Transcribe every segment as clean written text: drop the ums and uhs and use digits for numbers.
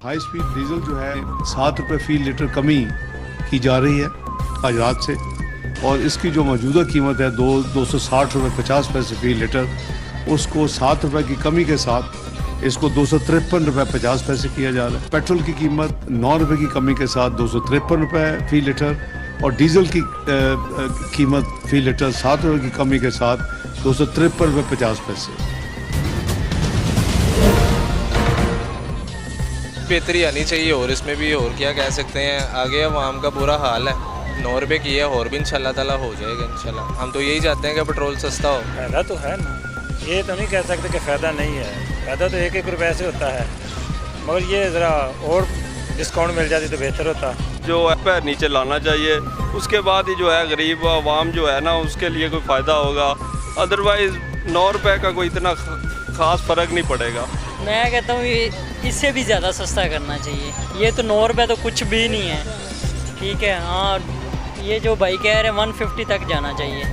High speed diesel جو ہے 7 روپے فی لیٹر کمی کی جا رہی ہے آج رات سے، اور اس کی جو موجودہ قیمت ہے 260 روپے 50 پیسے فی لیٹر، اس کو 7 روپے کی کمی کے ساتھ اس کو 253 روپے 50 پیسے کیا جا رہا ہے۔ پیٹرول کی قیمت 9 روپے کی کمی کے ساتھ 253 روپے فی لیٹر، اور ڈیزل کی قیمت فی لیٹر 7 روپے کی کمی کے ساتھ 253 روپے 50 پیسے۔ بہتری آنی چاہیے، اور اس میں بھی اور کیا کہہ سکتے ہیں، آگے عوام کا برا حال ہے۔ 9 روپے کی ہے، اور بھی انشاءاللہ تعالیٰ ہو جائے گا انشاءاللہ۔ ہم تو یہی چاہتے ہیں کہ پٹرول سستا ہو۔ فائدہ تو ہے نا، یہ تو نہیں کہہ سکتے کہ فائدہ نہیں ہے، فائدہ تو 1 روپے سے ہوتا ہے، مگر یہ ذرا اور ڈسکاؤنٹ مل جاتی تو بہتر ہوتا۔ جو ہے نیچے لانا چاہیے، اس کے بعد ہی جو ہے غریب عوام جو ہے نا اس کے لیے کوئی فائدہ ہوگا، ادروائز 9 روپے کا کوئی اتنا خاص فرق نہیں پڑے گا۔ میں کہتا ہوں یہ اس سے بھی زیادہ سستا کرنا چاہیے، یہ تو 9 روپے تو کچھ بھی نہیں ہے، ٹھیک ہے، ہاں یہ جو بھائی کہہ رہے ہیں 150 تک جانا چاہیے۔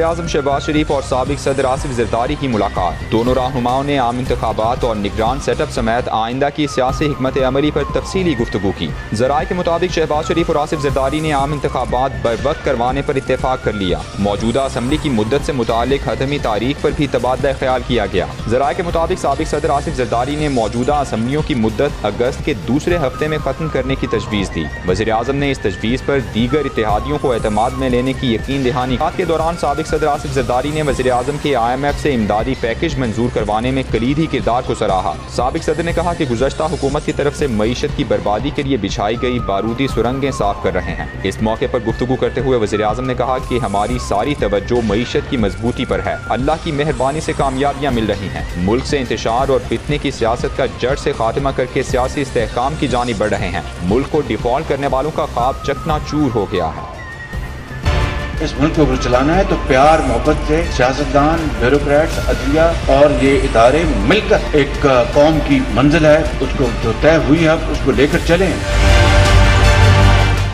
اعظم شہباز شریف اور سابق صدر آصف زرداری کی ملاقات۔ دونوں رہنماؤں نے عام انتخابات اور نگران سیٹ اپ سمیت آئندہ کی سیاسی حکمت عملی پر تفصیلی گفتگو کی۔ ذرائع کے مطابق شہباز شریف اور آصف زرداری نے عام انتخابات بروقت کروانے پر اتفاق کر لیا۔ موجودہ اسمبلی کی مدت سے متعلق حتمی تاریخ پر بھی تبادلہ خیال کیا گیا۔ ذرائع کے مطابق سابق صدر آصف زرداری نے موجودہ اسمبلیوں کی مدت اگست کے دوسرے ہفتے میں ختم کرنے کی تجویز دی۔ وزیر اعظم نے اس تجویز پر دیگر اتحادیوں کو اعتماد میں لینے کی یقین دہانی کے دوران سابق صدر آصف زرداری نے وزیر اعظم کے IMF سے امدادی پیکج منظور کروانے میں کلیدی کردار کو سراہا۔ سابق صدر نے کہا کہ گزشتہ حکومت کی طرف سے معیشت کی بربادی کے لیے بچھائی گئی بارودی سرنگیں صاف کر رہے ہیں۔ اس موقع پر گفتگو کرتے ہوئے وزیر اعظم نے کہا کہ ہماری ساری توجہ معیشت کی مضبوطی پر ہے، اللہ کی مہربانی سے کامیابیاں مل رہی ہیں، ملک سے انتشار اور فتنے کی سیاست کا جڑ سے خاتمہ کر کے سیاسی استحکام کی جانب بڑھ رہے ہیں، ملک کو ڈیفالٹ کرنے والوں کا خواب چکنا چور ہو گیا ہے۔ اس ملک کو اگر چلانا ہے تو پیار محبت سے سیاستدان، بیوروکریٹس، عدلیہ اور یہ ادارے مل کر ایک قوم کی منزل ہے، اس کو جو طے ہوئی ہے اس کو لے کر چلیں۔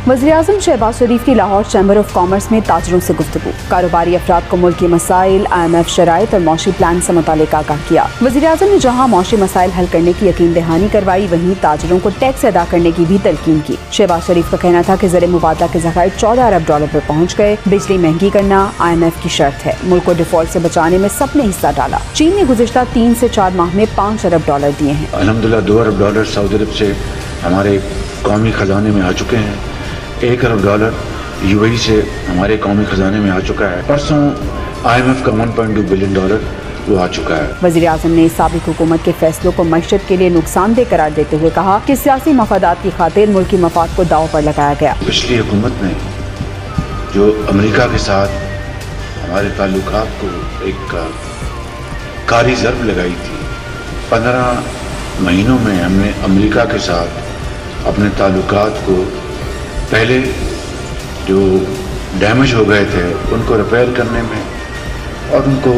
وزیراعظم شہباز شریف کی لاہور چیمبر آف کامرس میں تاجروں سے گفتگو۔ کاروباری افراد کو ملکی مسائل، IMF شرائط اور معاشی پلان سے متعلق آگاہ کیا۔ وزیراعظم نے جہاں معاشی مسائل حل کرنے کی یقین دہانی کروائی، وہیں تاجروں کو ٹیکس ادا کرنے کی بھی تلقین کی۔ شہباز شریف کا کہنا تھا کہ زر مبادلہ کے ذخائر $14 ارب پر پہنچ گئے، بجلی مہنگی کرنا IMF کی شرط ہے، ملک کو ڈیفالٹ سے بچانے میں سب نے حصہ ڈالا۔ چین نے گزشتہ 3 سے 4 ماہ میں $5 ارب دیے ہیں۔ الحمدللہ $2 ارب سعودی عرب سے ہمارے قومی خزانے میں آ چکے ہیں، $1 ارب UAE سے ہمارے قومی خزانے میں آ چکا ہے، پرسوں IMF کا $1.2 بلین وہ آ چکا ہے۔ وزیر اعظم نے سابق حکومت کے فیصلوں کو معیشت کے لیے نقصان دہ قرار دیتے ہوئے کہا کہ سیاسی مفادات کی خاطر ملکی مفاد کو داؤ پر لگایا گیا۔ پچھلی حکومت نے جو امریکہ کے ساتھ ہمارے تعلقات کو ایک کاری ضرب لگائی تھی، 15 مہینوں میں ہم نے امریکہ کے ساتھ اپنے تعلقات کو پہلے جو ڈیمیج ہو گئے تھے ان کو ریپیئر کرنے میں اور ان کو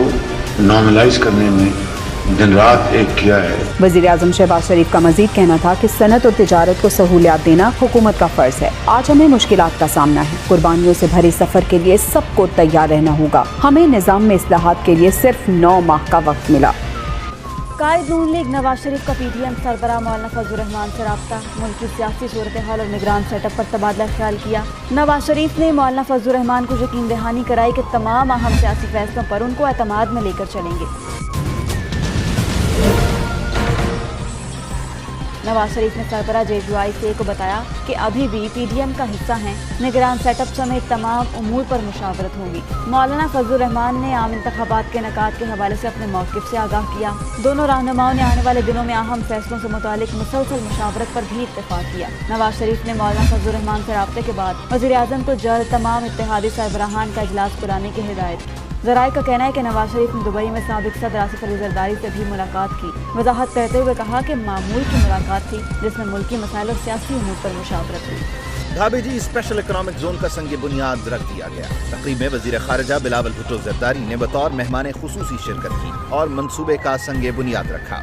نارملائز کرنے میں دن رات ایک کیا ہے۔ وزیر اعظم شہباز شریف کا مزید کہنا تھا کہ صنعت اور تجارت کو سہولیات دینا حکومت کا فرض ہے۔ آج ہمیں مشکلات کا سامنا ہے، قربانیوں سے بھرے سفر کے لیے سب کو تیار رہنا ہوگا۔ ہمیں نظام میں اصلاحات کے لیے صرف 9 ماہ کا وقت ملا۔ قائد نون لیگ نواز شریف کا PDM سربراہ مولانا فضل الرحمان سے رابطہ، ملک کی سیاسی صورتحال اور نگران سیٹ اپ پر تبادلہ خیال کیا۔ نواز شریف نے مولانا فضل الرحمان کو یقین دہانی کرائی کہ تمام اہم سیاسی فیصلوں پر ان کو اعتماد میں لے کر چلیں گے۔ نواز شریف نے سربراہ JUIC کو بتایا کہ ابھی بھی PDM کا حصہ ہیں، نگران سیٹ اپ سمیت تمام امور پر مشاورت ہوگی۔ مولانا فضل الرحمان نے عام انتخابات کے انعقاد کے حوالے سے اپنے موقف سے آگاہ کیا۔ دونوں رہنماؤں نے آنے والے دنوں میں اہم فیصلوں سے متعلق مسلسل مشاورت پر بھی اتفاق کیا۔ نواز شریف نے مولانا فضل الرحمان سے رابطے کے بعد وزیر اعظم کو جلد تمام اتحادی سربراہان کا اجلاس بلانے کی ہدایت کی۔ ذرائع کا کہنا ہے کہ نواز شریف نے دبئی میں سابق صدر آصف علی زرداری سے بھی ملاقات کی۔ وضاحت کرتے ہوئے کہا کہ معمول کی ملاقات تھی جس میں ملکی مسائل اور سیاسی امور پر مشاورت ہوئی۔ ڈھابے جی اسپیشل اکنامک زون کا سنگ بنیاد رکھ دیا گیا۔ تقریب میں وزیر خارجہ بلاول بھٹو زرداری نے بطور مہمان خصوصی شرکت کی اور منصوبے کا سنگ بنیاد رکھا۔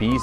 20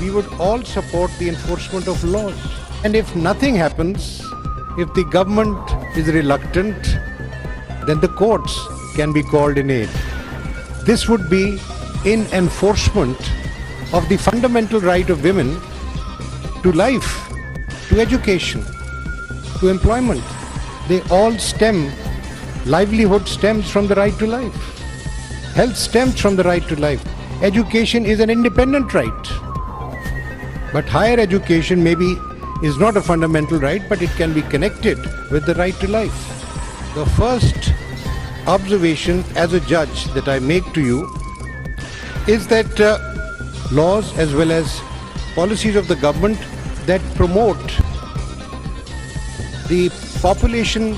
We would all support the enforcement of laws. And if nothing happens, if the government is reluctant, then the courts can be called in aid. This would be in enforcement of the fundamental right of women to life, to education, to employment. They all stem, livelihood stems from the right to life. Health stems from the right to life. Education is an independent right. But higher education maybe is not a fundamental right, but it can be connected with the right to life. The first observation as a judge that I make to you is that laws as well as policies of the government that promote the population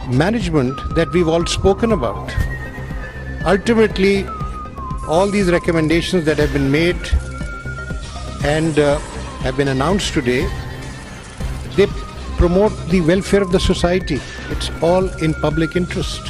management that we've all spoken about. Ultimately, all these recommendations that have been made and have been announced today, they promote the welfare of the society. It's all in public interest.